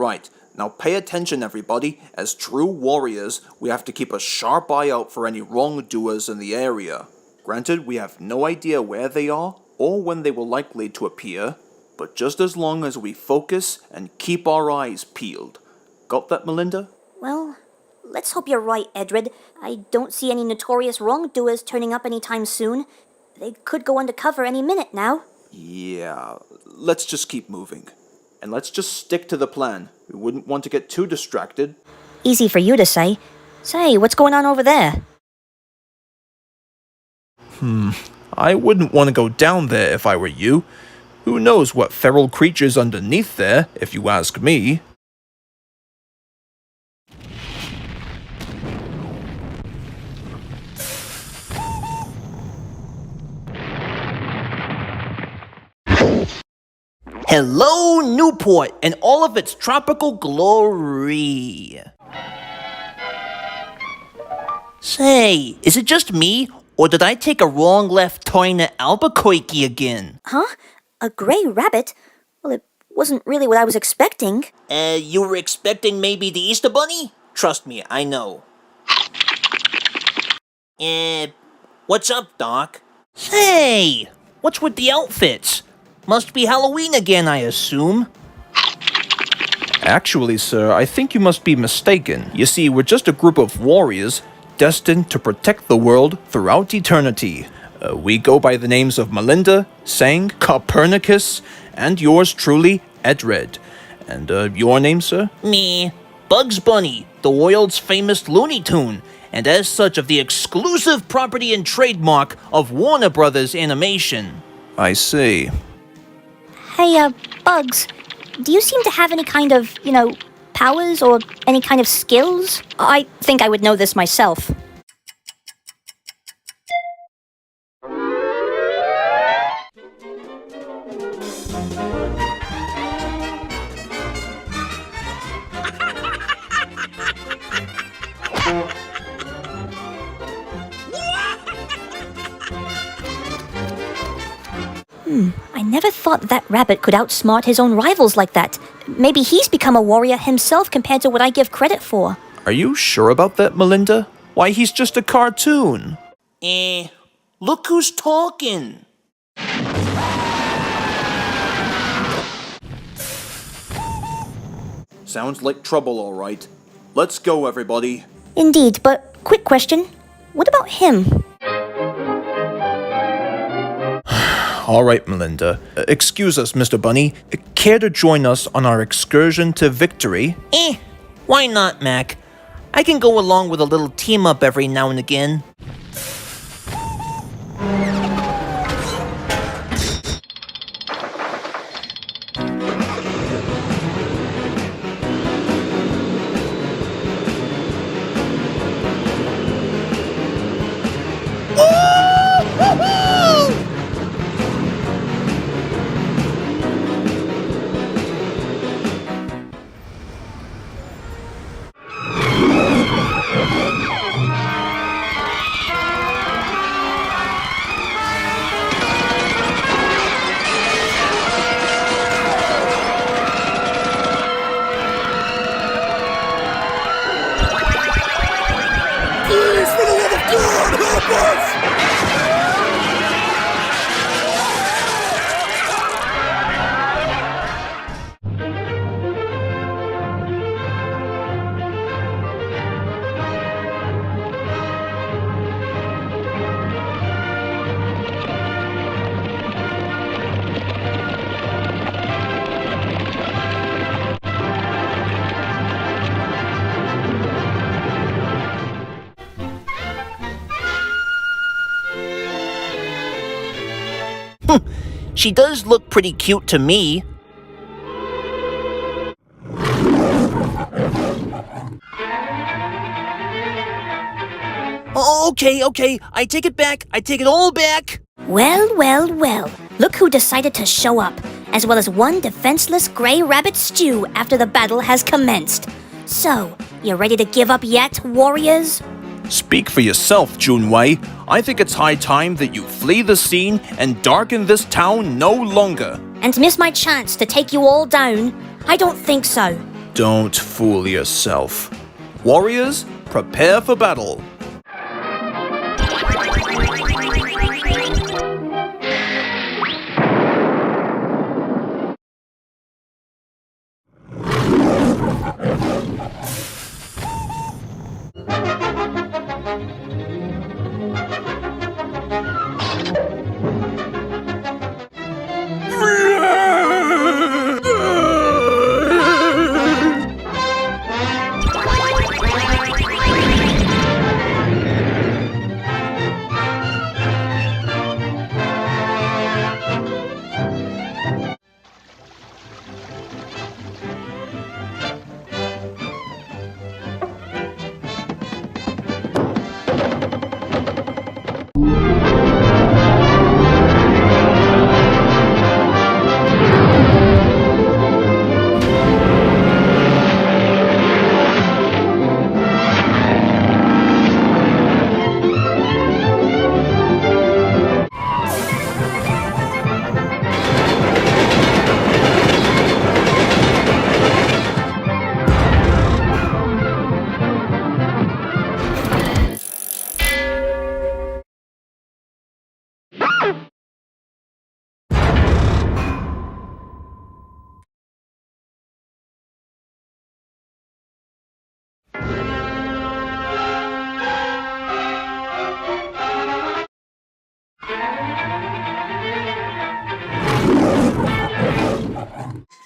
Right, now pay attention everybody. As true warriors, we have to keep a sharp eye out for any wrongdoers in the area. Granted, we have no idea where they are or when they will likely to appear, but just as long as we focus and keep our eyes peeled. Got that, Melinda? Well, let's hope you're right, Edred. I don't see any notorious wrongdoers turning up anytime soon. They could go undercover any minute now. Yeah, let's just keep moving. And let's just stick to the plan. We wouldn't want to get too distracted. Easy for you to say. Say, what's going on over there? I wouldn't want to go down there if I were you. Who knows what feral creature's underneath there, if you ask me. Hello, Newport, and all of its tropical glory. Say, is it just me, or did I take a wrong left turn at Albuquerque again? Huh? A gray rabbit? Well, it wasn't really what I was expecting. You were expecting maybe the Easter Bunny? Trust me, I know. What's up, Doc? Say, what's with the outfits? Must be Halloween again, I assume. Actually, sir, I think you must be mistaken. You see, we're just a group of warriors destined to protect the world throughout eternity. We go by the names of Melinda, Sang, Copernicus, and yours truly, Edred. And your name, sir? Me, Bugs Bunny, the world's famous Looney Tune, and as such of the exclusive property and trademark of Warner Brothers Animation. I see. Hey, Bugs, do you seem to have any kind of, powers or any kind of skills? I think I would know this myself. I never thought that rabbit could outsmart his own rivals like that. Maybe he's become a warrior himself compared to what I give credit for. Are you sure about that, Melinda? Why, he's just a cartoon. Look who's talking. Sounds like trouble, all right. Let's go, everybody. Indeed, but quick question. What about him? All right, Melinda. Excuse us, Mr. Bunny. Care to join us on our excursion to victory? Why not, Mac? I can go along with a little team-up every now and again. She does look pretty cute to me. Oh, okay, I take it back. I take it all back. Well, well, well. Look who decided to show up, as well as one defenseless gray rabbit stew after the battle has commenced. So, you ready to give up yet, warriors? Speak for yourself, Junwei. I think it's high time that you flee the scene and darken this town no longer. And miss my chance to take you all down? I don't think so. Don't fool yourself. Warriors, prepare for battle.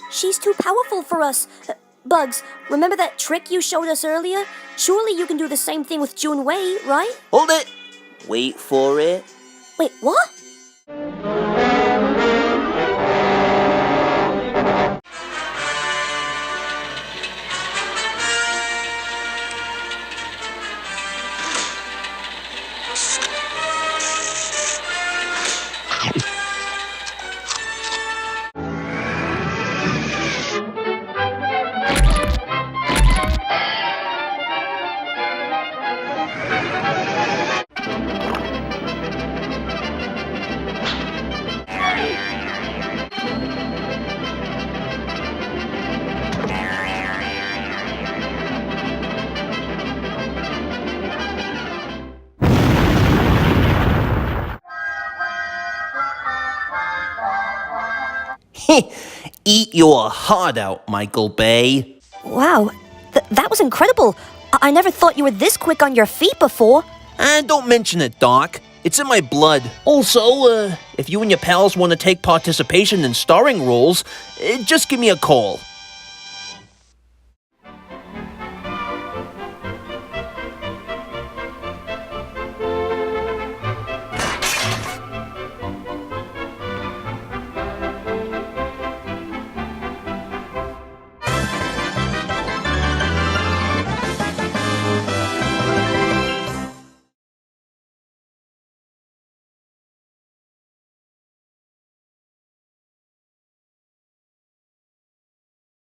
She's too powerful for us. Bugs, remember that trick you showed us earlier? Surely you can do the same thing with Jun Wei, right? Hold it! Wait for it. Wait, what? Eat your heart out, Michael Bay. Wow, that was incredible. I never thought you were this quick on your feet before. And don't mention it, Doc. It's in my blood. Also, if you and your pals want to take participation in starring roles, just give me a call.